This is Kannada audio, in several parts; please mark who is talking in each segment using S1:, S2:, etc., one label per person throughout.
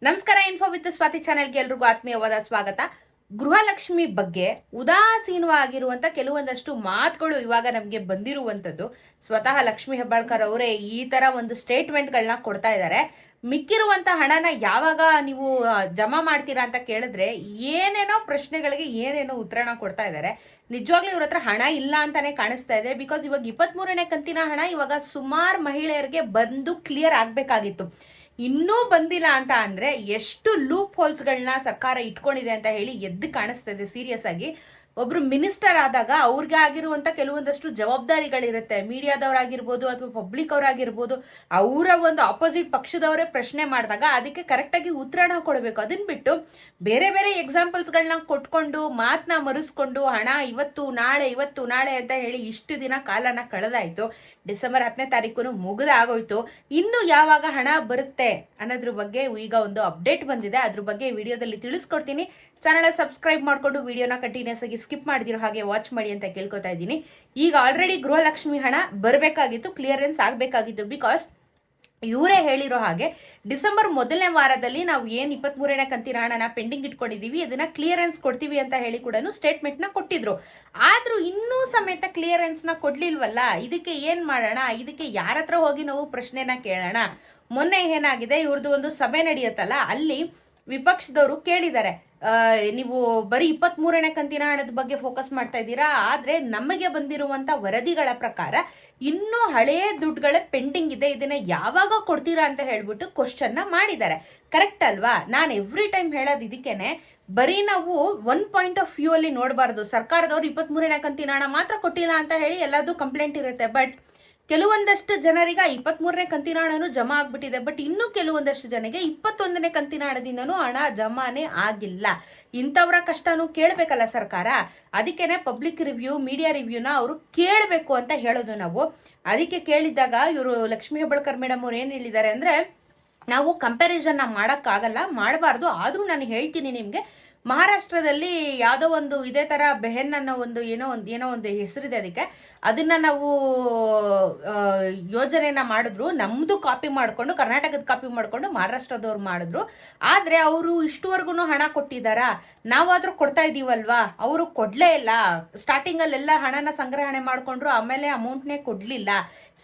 S1: ನಮಸ್ಕಾರ. ಇನ್ಫೋ ವಿತ್ ಸ್ವಾತಿ ಚಾನೆಲ್ಗೆ ಎಲ್ರಿಗೂ ಆತ್ಮೀಯವಾದ ಸ್ವಾಗತ. ಗೃಹಲಕ್ಷ್ಮಿ ಬಗ್ಗೆ ಉದಾಸೀನವಾಗಿರುವಂತ ಕೆಲವೊಂದಷ್ಟು ಮಾತುಗಳು ಇವಾಗ ನಮಗೆ ಬಂದಿರುವಂತದ್ದು. ಸ್ವತಃ ಲಕ್ಷ್ಮಿ ಹೆಬ್ಬಾಳ್ಕರ್ ಅವರೇ ಈ ತರ ಒಂದು ಸ್ಟೇಟ್ಮೆಂಟ್ಗಳನ್ನ ಕೊಡ್ತಾ ಇದ್ದಾರೆ. ಮಿಕ್ಕಿರುವಂತ ಹಣನ ಯಾವಾಗ ನೀವು ಜಮಾ ಮಾಡ್ತೀರಾ ಅಂತ ಕೇಳಿದ್ರೆ ಏನೇನೋ ಪ್ರಶ್ನೆಗಳಿಗೆ ಏನೇನೋ ಉತ್ತರನ ಕೊಡ್ತಾ ಇದ್ದಾರೆ. ನಿಜವಾಗ್ಲೂ ಇವ್ರ ಹತ್ರ ಹಣ ಇಲ್ಲ ಅಂತಾನೆ ಕಾಣಿಸ್ತಾ ಇದೆ. ಬಿಕಾಸ್ ಇವಾಗ 23ನೇ ಕಂತಿನ ಹಣ ಇವಾಗ ಸುಮಾರು ಮಹಿಳೆಯರಿಗೆ ಬಂದು ಕ್ಲಿಯರ್ ಆಗ್ಬೇಕಾಗಿತ್ತು. ಇನ್ನೂ ಬಂದಿಲ್ಲ ಅಂತ ಅಂದ್ರೆ ಎಷ್ಟು ಲೂಪ್ ಹೋಲ್ಸ್ಗಳನ್ನ ಸರ್ಕಾರ ಇಟ್ಕೊಂಡಿದೆ ಅಂತ ಹೇಳಿ ಎದ್ದು ಕಾಣಿಸ್ತಾ ಇದೆ. ಸೀರಿಯಸ್ ಆಗಿ ಒಬ್ರು ಮಿನಿಸ್ಟರ್ ಆದಾಗ ಅವ್ರಿಗೆ ಆಗಿರುವಂತ ಕೆಲವೊಂದಷ್ಟು ಜವಾಬ್ದಾರಿಗಳಿರುತ್ತೆ. ಮೀಡಿಯಾದವರಾಗಿರ್ಬೋದು ಅಥವಾ ಪಬ್ಲಿಕ್ ಅವರಾಗಿರ್ಬೋದು, ಅವರ ಒಂದು ಆಪೋಸಿಟ್ ಪಕ್ಷದವರೇ ಪ್ರಶ್ನೆ ಮಾಡಿದಾಗ ಅದಕ್ಕೆ ಕರೆಕ್ಟಾಗಿ ಉತ್ತರನ ಕೊಡಬೇಕು. ಅದನ್ನ ಬಿಟ್ಟು ಬೇರೆ ಬೇರೆ ಎಕ್ಸಾಂಪಲ್ಸ್ಗಳನ್ನ ಕೊಟ್ಕೊಂಡು ಮಾತನ್ನ ಮರೆಸ್ಕೊಂಡು ಹಣ ಇವತ್ತು ನಾಳೆ ಅಂತ ಹೇಳಿ ಇಷ್ಟು ದಿನ ಕಾಲನ ಕಳೆದಾಯ್ತು. ಡಿಸೆಂಬರ್ 10ನೇ ತಾರೀಕು ಮುಗಿದಾಗೋಯ್ತು. ಇನ್ನು ಯಾವಾಗ ಹಣ ಬರುತ್ತೆ ಅನ್ನೋದ್ರ ಬಗ್ಗೆ ಈಗ ಒಂದು ಅಪ್ಡೇಟ್ ಬಂದಿದೆ. ಅದ್ರ ಬಗ್ಗೆ ವಿಡಿಯೋದಲ್ಲಿ ತಿಳಿಸ್ಕೊಡ್ತೀನಿ. ಚಾನಲ್ ಸಬ್ಸ್ಕ್ರೈಬ್ ಮಾಡ್ಕೊಂಡು ವಿಡಿಯೋನ ಕಂಟಿನ್ಯೂಸ್ ಆಗಿ ಸ್ಕಿಪ್ ಮಾಡಿದಿರೋ ಹಾಗೆ ವಾಚ್ ಮಾಡಿ ಅಂತ ಕೇಳ್ಕೊತಾ ಇದ್ದೀನಿ. ಈಗ ಆಲ್ರೆಡಿ ಗೃಹಲಕ್ಷ್ಮಿ ಹಣ ಬರಬೇಕಾಗಿತ್ತು, ಕ್ಲಿಯರೆನ್ಸ್ ಆಗಬೇಕಾಗಿತ್ತು. ಬಿಕಾಸ್ ಇವರೇ ಹೇಳಿರೋ ಹಾಗೆ ಡಿಸೆಂಬರ್ ಮೊದಲನೇ ವಾರದಲ್ಲಿ ನಾವು ಏನು 23ನೇ ಕಂತಿನ ಹಣನ ಪೆಂಡಿಂಗ್ ಇಟ್ಕೊಂಡಿದೀವಿ ಅದನ್ನ ಕ್ಲಿಯರೆನ್ಸ್ ಕೊಡ್ತೀವಿ ಅಂತ ಹೇಳಿ ಕೂಡ ಸ್ಟೇಟ್ಮೆಂಟ್ ನ ಕೊಟ್ಟಿದ್ರು. ಆದ್ರೂ ಇನ್ನೂ ಸಮೇತ ಕ್ಲಿಯರೆನ್ಸ್ ನ ಕೊಡ್ಲಿಲ್ವಲ್ಲ. ಇದಕ್ಕೆ ಏನ್ ಮಾಡೋಣ? ಇದಕ್ಕೆ ಯಾರ ಹತ್ರ ಹೋಗಿ ನಾವು ಪ್ರಶ್ನೆನ ಕೇಳೋಣ? ಮೊನ್ನೆ ಏನಾಗಿದೆ, ಇವ್ರದ್ದು ಒಂದು ಸಭೆ ನಡೆಯುತ್ತಲ್ಲ, ಅಲ್ಲಿ ವಿಪಕ್ಷದವರು ಕೇಳಿದ್ದಾರೆ, ನೀವು ಬರೀ 23ನೇ ಕಂತಿನ ಹಣದ ಬಗ್ಗೆ ಫೋಕಸ್ ಮಾಡ್ತಾ ಇದ್ದೀರಾ, ಆದ್ರೆ ನಮಗೆ ಬಂದಿರುವಂತ ವರದಿಗಳ ಪ್ರಕಾರ ಇನ್ನೂ ಹಳೆಯ ದುಡ್ಡುಗಳೇ ಪೆಂಡಿಂಗ್ ಇದೆ, ಇದನ್ನ ಯಾವಾಗ ಕೊಡ್ತೀರಾ ಅಂತ ಹೇಳ್ಬಿಟ್ಟು ಕ್ವಶನ್ ಮಾಡಿದ್ದಾರೆ. ಕರೆಕ್ಟ್ ಅಲ್ವಾ? ನಾನು ಎವ್ರಿ ಟೈಮ್ ಹೇಳೋದು ಇದಕ್ಕೇನೆ. ಬರೀ ನಾವು ಒನ್ ಪಾಯಿಂಟ್ ಆಫ್ ವ್ಯೂ ಅಲ್ಲಿ ನೋಡಬಾರ್ದು. ಸರ್ಕಾರದವ್ರು 23ನೇ ಕಂತಿನ ಹಣ ಮಾತ್ರ ಕೊಟ್ಟಿಲ್ಲ ಅಂತ ಹೇಳಿ ಎಲ್ಲದೂ ಕಂಪ್ಲೇಂಟ್ ಇರುತ್ತೆ. ಬಟ್ ಕೆಲವೊಂದಷ್ಟು ಜನರಿಗೆ 23ನೇ ಕಂತಿನ ಹಣನೂ ಜಮಾ ಆಗ್ಬಿಟ್ಟಿದೆ. ಬಟ್ ಇನ್ನು ಕೆಲವೊಂದಷ್ಟು ಜನರಿಗೆ 21ನೇ ಕಂತಿನ ಹಣದಿಂದನೂ ಹಣ ಜಮಾನೇ ಆಗಿಲ್ಲ. ಇಂಥವ್ರ ಕಷ್ಟನೂ ಕೇಳಬೇಕಲ್ಲ ಸರ್ಕಾರ. ಅದಕ್ಕೇನೆ ಪಬ್ಲಿಕ್ ರಿವ್ಯೂ, ಮೀಡಿಯಾ ರಿವ್ಯೂನ ಅವರು ಕೇಳಬೇಕು ಅಂತ ಹೇಳೋದು ನಾವು. ಅದಕ್ಕೆ ಕೇಳಿದಾಗ ಇವರು ಲಕ್ಷ್ಮೀ ಹೆಬ್ಬಾಳ್ಕರ್ ಮೇಡಮ್ ಅವ್ರು ಏನು ಹೇಳಿದ್ದಾರೆ ಅಂದ್ರೆ, ನಾವು ಕಂಪ್ಯಾರಿಸನ್ ಮಾಡೋಕ್ಕಾಗಲ್ಲ, ಮಾಡಬಾರ್ದು. ಆದರೂ ನಾನು ಹೇಳ್ತೀನಿ ನಿಮಗೆ, ಮಹಾರಾಷ್ಟ್ರದಲ್ಲಿ ಯಾವುದೋ ಒಂದು ಇದೇ ತರ ಬೆಹನ್ ಅನ್ನೋ ಒಂದು ಏನೋ ಒಂದು ಹೆಸರಿದೆ ಅದಕ್ಕೆ. ಅದನ್ನ ನಾವು ಯೋಜನೆನ ಮಾಡಿದ್ರು, ನಮ್ದು ಕಾಪಿ ಮಾಡಿಕೊಂಡು, ಕರ್ನಾಟಕದ ಕಾಪಿ ಮಾಡಿಕೊಂಡು ಮಹಾರಾಷ್ಟ್ರದವ್ರು ಮಾಡಿದ್ರು. ಆದ್ರೆ ಅವರು ಇಷ್ಟುವರೆಗೂ ಹಣ ಕೊಟ್ಟಿದ್ದಾರಾ? ನಾವಾದ್ರೂ ಕೊಡ್ತಾ ಇದೀವಲ್ವಾ? ಅವರು ಕೊಡ್ಲೇ ಇಲ್ಲ. ಸ್ಟಾರ್ಟಿಂಗ್ ಅಲ್ಲೆಲ್ಲ ಹಣನ ಸಂಗ್ರಹಣೆ ಮಾಡ್ಕೊಂಡ್ರು, ಆಮೇಲೆ ಅಮೌಂಟ್ನೇ ಕೊಡ್ಲಿಲ್ಲ.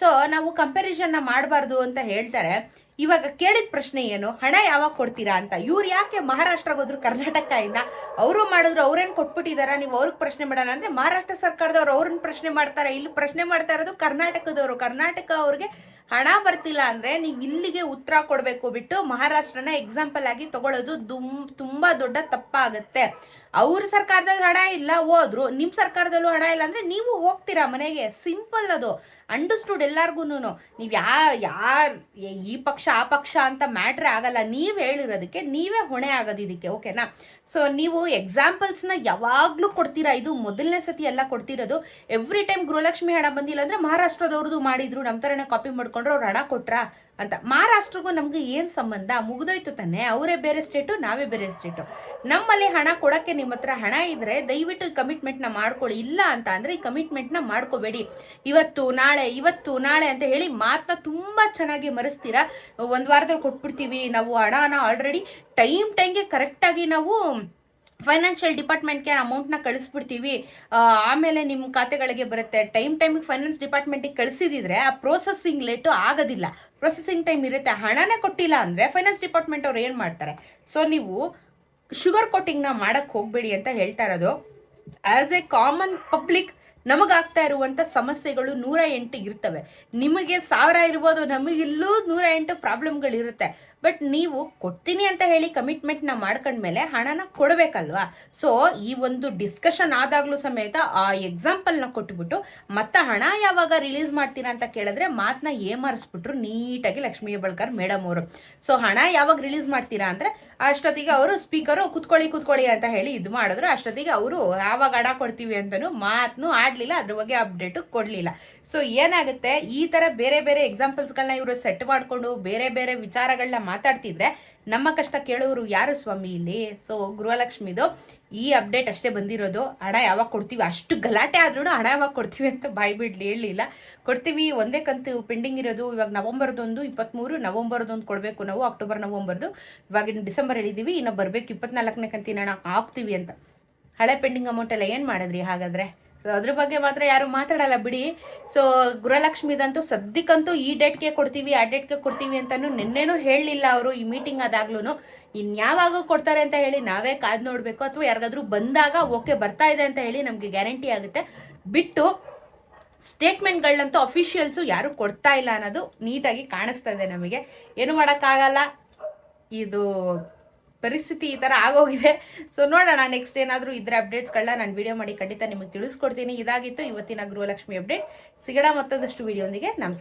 S1: ಸೊ ನಾವು ಕಂಪ್ಯಾರಿಸನ್ ಮಾಡಬಾರ್ದು ಅಂತ ಹೇಳ್ತಾರೆ. ಇವಾಗ ಕೇಳಿದ ಪ್ರಶ್ನೆ ಏನು, ಹಣ ಯಾವಾಗ ಕೊಡ್ತೀರಾ ಅಂತ. ಇವ್ರು ಯಾಕೆ ಮಹಾರಾಷ್ಟ್ರಕ್ಕೆ ಹೋದ್ರು ಕರ್ನಾಟಕ ಇಂದ? ಅವರು ಮಾಡಿದ್ರು, ಅವ್ರೇನ್ ಕೊಟ್ಬಿಟ್ಟಿದಾರ, ನೀವು ಅವ್ರಿಗೆ ಪ್ರಶ್ನೆ ಮಾಡಲ್ಲ ಅಂದ್ರೆ ಮಹಾರಾಷ್ಟ್ರ ಸರ್ಕಾರದವ್ರು ಅವ್ರನ್ನ ಪ್ರಶ್ನೆ ಮಾಡ್ತಾರೆ. ಇಲ್ಲಿ ಪ್ರಶ್ನೆ ಮಾಡ್ತಾ ಇರೋದು ಕರ್ನಾಟಕದವರು. ಕರ್ನಾಟಕ ಅವ್ರಿಗೆ ಹಣ ಬರ್ತಿಲ್ಲ ಅಂದ್ರೆ ನೀವು ಇಲ್ಲಿಗೆ ಉತ್ತರ ಕೊಡಬೇಕು ಬಿಟ್ಟು ಮಹಾರಾಷ್ಟ್ರನ ಎಕ್ಸಾಂಪಲ್ ಆಗಿ ತಗೊಳ್ಳೋದು ತುಂಬಾ ದೊಡ್ಡ ತಪ್ಪಾಗತ್ತೆ. ಅವ್ರ ಸರ್ಕಾರದಲ್ಲಿ ಹಣ ಇಲ್ಲ ಹೋದ್ರು, ನಿಮ್ ಸರ್ಕಾರದಲ್ಲೂ ಹಣ ಇಲ್ಲ ಅಂದ್ರೆ ನೀವು ಹೋಗ್ತೀರಾ ಮನೆಗೆ. ಸಿಂಪಲ್ ಅದು. ಅಂಡರ್ಸ್ಟುಡ್ ಎಲ್ಲಾರ್ಗು. ನೀವು ಯಾರ್ ಈ ಪಕ್ಷ ಆ ಪಕ್ಷ ಅಂತ ಮ್ಯಾಟ್ರೇ ಆಗಲ್ಲ. ನೀವ್ ಹೇಳಿರೋದಕ್ಕೆ ನೀವೇ ಹೊಣೆ ಆಗೋದು ಇದಕ್ಕೆ. ಓಕೆನಾ? ಸೊ ನೀವು ಎಕ್ಸಾಂಪಲ್ಸ್ನ ಯಾವಾಗ್ಲೂ ಕೊಡ್ತೀರಾ. ಇದು ಮೊದಲನೇ ಸತಿ ಎಲ್ಲ ಕೊಡ್ತಿರೋದು. ಎವ್ರಿ ಟೈಮ್ ಗೃಹಲಕ್ಷ್ಮಿ ಹಣ ಬಂದಿಲ್ಲ ಅಂದ್ರೆ ಮಹಾರಾಷ್ಟ್ರದವ್ರದ್ದು ಮಾಡಿದ್ರು, ನಮ್ಮ ತರನೇ ಕಾಪಿ ಮಾಡ್ಕೊಂಡ್ರು, ಅವ್ರು ಹಣ ಕೊಟ್ರಾ ಅಂತ. ಮಹಾರಾಷ್ಟ್ರಗೂ ನಮ್ಗೆ ಏನ್ ಸಂಬಂಧ? ಮುಗಿದೋಯ್ತು ತಾನೆ. ಅವರೇ ಬೇರೆ ಸ್ಟೇಟು, ನಾವೇ ಬೇರೆ ಸ್ಟೇಟು. ನಮ್ಮಲ್ಲಿ ಹಣ ಕೊಡಕ್ಕೆ ನಿಮ್ಮ ಹತ್ರ ಹಣ ಇದ್ರೆ ದಯವಿಟ್ಟು ಈ ಕಮಿಟ್ಮೆಂಟ್ನ ಮಾಡ್ಕೊಳ್ಳಿ. ಇಲ್ಲ ಅಂತ ಅಂದ್ರೆ ಈ ಕಮಿಟ್ಮೆಂಟ್ನ ಮಾಡ್ಕೋಬೇಡಿ. ಇವತ್ತು ನಾಳೆ ಅಂತ ಹೇಳಿ ಮಾತನ್ನ ತುಂಬಾ ಚೆನ್ನಾಗಿ ಮರೆಸ್ತೀರಾ. ಒಂದ್ ವಾರದಲ್ಲಿ ಕೊಟ್ಬಿಡ್ತೀವಿ ನಾವು ಹಣನ, ಆಲ್ರೆಡಿ ಟೈಮ್ಗೆ ಕರೆಕ್ಟಾಗಿ ನಾವು ಫೈನಾನ್ಷಿಯಲ್ ಡಿಪಾರ್ಟ್ಮೆಂಟ್ಗೆ ಅಮೌಂಟ್ನ ಕಳಿಸ್ಬಿಡ್ತೀವಿ, ಆಮೇಲೆ ನಿಮ್ಮ ಖಾತೆಗಳಿಗೆ ಬರುತ್ತೆ. ಟೈಮಿಗೆ ಫೈನಾನ್ಸ್ ಡಿಪಾರ್ಟ್ಮೆಂಟಿಗೆ ಕಳಿಸಿದ್ರೆ ಆ ಪ್ರೋಸೆಸಿಂಗ್ ಲೇಟು ಆಗೋದಿಲ್ಲ. ಪ್ರೊಸೆಸಿಂಗ್ ಟೈಮ್ ಇರುತ್ತೆ. ಹಣನೇ ಕೊಟ್ಟಿಲ್ಲ ಅಂದರೆ ಫೈನಾನ್ಸ್ ಡಿಪಾರ್ಟ್ಮೆಂಟ್ ಅವ್ರು ಏನು ಮಾಡ್ತಾರೆ? ಸೊ ನೀವು ಶುಗರ್ ಕೋಟಿಂಗ್ನ ಮಾಡಕ್ಕೆ ಹೋಗಬೇಡಿ ಅಂತ ಹೇಳ್ತಾ ಇರೋದು. ಆಸ್ ಎ ಕಾಮನ್ ಪಬ್ಲಿಕ್ ನಮಗಾಗ್ತಾ ಇರುವಂಥ ಸಮಸ್ಯೆಗಳು 108 ಇರ್ತವೆ. ನಿಮಗೆ 1000 ಇರ್ಬೋದು, ನಮಗಿಲ್ಲೂ 108 ಪ್ರಾಬ್ಲಮ್ಗಳಿರುತ್ತೆ. ಬಟ್ ನೀವು ಕೊಡ್ತೀನಿ ಅಂತ ಹೇಳಿ ಕಮಿಟ್ಮೆಂಟ್ನ ಮಾಡ್ಕೊಂಡ್ಮೇಲೆ ಹಣನ ಕೊಡಬೇಕಲ್ವಾ? ಸೊ ಈ ಒಂದು ಡಿಸ್ಕಷನ್ ಆದಾಗ್ಲೂ ಸಮೇತ ಆ ಎಕ್ಸಾಂಪಲ್ನ ಕೊಟ್ಬಿಟ್ಟು ಮತ್ತೆ ಹಣ ಯಾವಾಗ ರಿಲೀಸ್ ಮಾಡ್ತೀರಾ ಅಂತ ಕೇಳಿದ್ರೆ ಮಾತನ್ನ ಏಮಾರಿಸ್ಬಿಟ್ರು ನೀಟಾಗಿ ಲಕ್ಷ್ಮೀ ಹೆಬ್ಬಾಳ್ಕರ್ ಮೇಡಮ್ ಅವರು. ಸೊ ಹಣ ಯಾವಾಗ ರಿಲೀಸ್ ಮಾಡ್ತೀರಾ ಅಂದ್ರೆ ಅಷ್ಟೊತ್ತಿಗೆ ಅವರು ಸ್ಪೀಕರು ಕುತ್ಕೊಳ್ಳಿ ಅಂತ ಹೇಳಿ ಇದು ಮಾಡಿದ್ರು. ಅಷ್ಟೊತ್ತಿಗೆ ಅವರು ಯಾವಾಗ ಹಣ ಕೊಡ್ತೀವಿ ಅಂತನೂ ಮಾತನ್ನು ಆಡ್ಲಿಲ್ಲ, ಅದ್ರ ಬಗ್ಗೆ ಅಪ್ಡೇಟು ಕೊಡ್ಲಿಲ್ಲ. ಸೊ ಏನಾಗುತ್ತೆ, ಈ ತರ ಬೇರೆ ಬೇರೆ ಎಕ್ಸಾಂಪಲ್ಸ್ಗಳನ್ನ ಇವರು ಸೆಟ್ ಮಾಡ್ಕೊಂಡು ಬೇರೆ ಬೇರೆ ವಿಚಾರಗಳನ್ನ ಮಾತಾಡ್ತಿದ್ರೆ ನಮ್ಮ ಕಷ್ಟ ಕೇಳೋರು ಯಾರು ಸ್ವಾಮಿ ಇಲ್ಲಿ? ಸೊ ಗೃಹಲಕ್ಷ್ಮಿದು ಈ ಅಪ್ಡೇಟ್ ಅಷ್ಟೇ ಬಂದಿರೋದು. ಹಣ ಯಾವಾಗ ಕೊಡ್ತೀವಿ, ಅಷ್ಟು ಗಲಾಟೆ ಆದ್ರೂ ಹಣ ಯಾವಾಗ ಕೊಡ್ತೀವಿ ಅಂತ ಬಾಯ್ ಬಿಡ್ಲಿ ಹೇಳಲಿಲ್ಲ. ಕೊಡ್ತೀವಿ, ಒಂದೇ ಕಂತು ಪೆಂಡಿಂಗ್ ಇರೋದು. ಇವಾಗ ನವಂಬರ್ದೊಂದು 23, ನವಂಬರ್ದೊಂದು ಕೊಡಬೇಕು ನಾವು, ಅಕ್ಟೋಬರ್ ನವಂಬರ್ದು. ಇವಾಗ ಡಿಸೆಂಬರ್ ಹೇಳಿದ್ದೀವಿ, ಇನ್ನು ಬರಬೇಕು 24ನೇ ಕಂತಿನ ಹಣ ಹಾಕ್ತೀವಿ ಅಂತ. ಹಳೆ ಪೆಂಡಿಂಗ್ ಅಮೌಂಟ್ ಎಲ್ಲ ಏನು ಮಾಡಿದ್ರಿ ಹಾಗಾದರೆ? ಸೊ ಅದ್ರ ಬಗ್ಗೆ ಮಾತ್ರ ಯಾರು ಮಾತಾಡಲ್ಲ ಬಿಡಿ. ಸೊ ಗೃಹಲಕ್ಷ್ಮಿದಂತೂ ಸದ್ಯಕ್ಕಂತೂ ಈ ಡೇಟ್ಗೆ ಕೊಡ್ತೀವಿ, ಆ ಡೇಟ್ಗೆ ಕೊಡ್ತೀವಿ ಅಂತಲೂ ನಿನ್ನೆನೂ ಹೇಳಲಿಲ್ಲ ಅವರು ಈ ಮೀಟಿಂಗ್ ಆದಾಗ್ಲೂ. ಇನ್ಯಾವಾಗ ಕೊಡ್ತಾರೆ ಅಂತ ಹೇಳಿ ನಾವೇ ಕಾದು ನೋಡಬೇಕು, ಅಥವಾ ಯಾರಿಗಾದ್ರೂ ಬಂದಾಗ ಓಕೆ ಬರ್ತಾ ಇದೆ ಅಂತ ಹೇಳಿ ನಮಗೆ ಗ್ಯಾರಂಟಿ ಆಗುತ್ತೆ. ಬಿಟ್ಟು ಸ್ಟೇಟ್ಮೆಂಟ್ಗಳನ್ನಂತೂ ಅಫಿಷಿಯಲ್ಸು ಯಾರು ಕೊಡ್ತಾ ಇಲ್ಲ ಅನ್ನೋದು ನೀಟಾಗಿ ಕಾಣಿಸ್ತಾ ಇದೆ ನಮಗೆ. ಏನು ಮಾಡೋಕ್ಕಾಗಲ್ಲ, ಇದು ಪರಿಸ್ಥಿತಿ ಈ ಥರ ಆಗೋಗಿದೆ. ಸೊ ನೋಡೋಣ, ನೆಕ್ಸ್ಟ್ ಏನಾದರೂ ಇದ್ರ ಅಪ್ಡೇಟ್ಸ್ಗಳನ್ನ ನಾನು ವಿಡಿಯೋ ಮಾಡಿ ಖಂಡಿತ ನಿಮಗೆ ತಿಳಿಸ್ಕೊಡ್ತೀನಿ. ಇದಾಗಿತ್ತು ಇವತ್ತಿನ ಗೃಹಲಕ್ಷ್ಮಿ ಅಪ್ಡೇಟ್. ಸಿಗೋಣ ಮತ್ತೊಂದಷ್ಟು ವಿಡಿಯೋಂದಿಗೆ. ನಮಸ್ಕಾರ.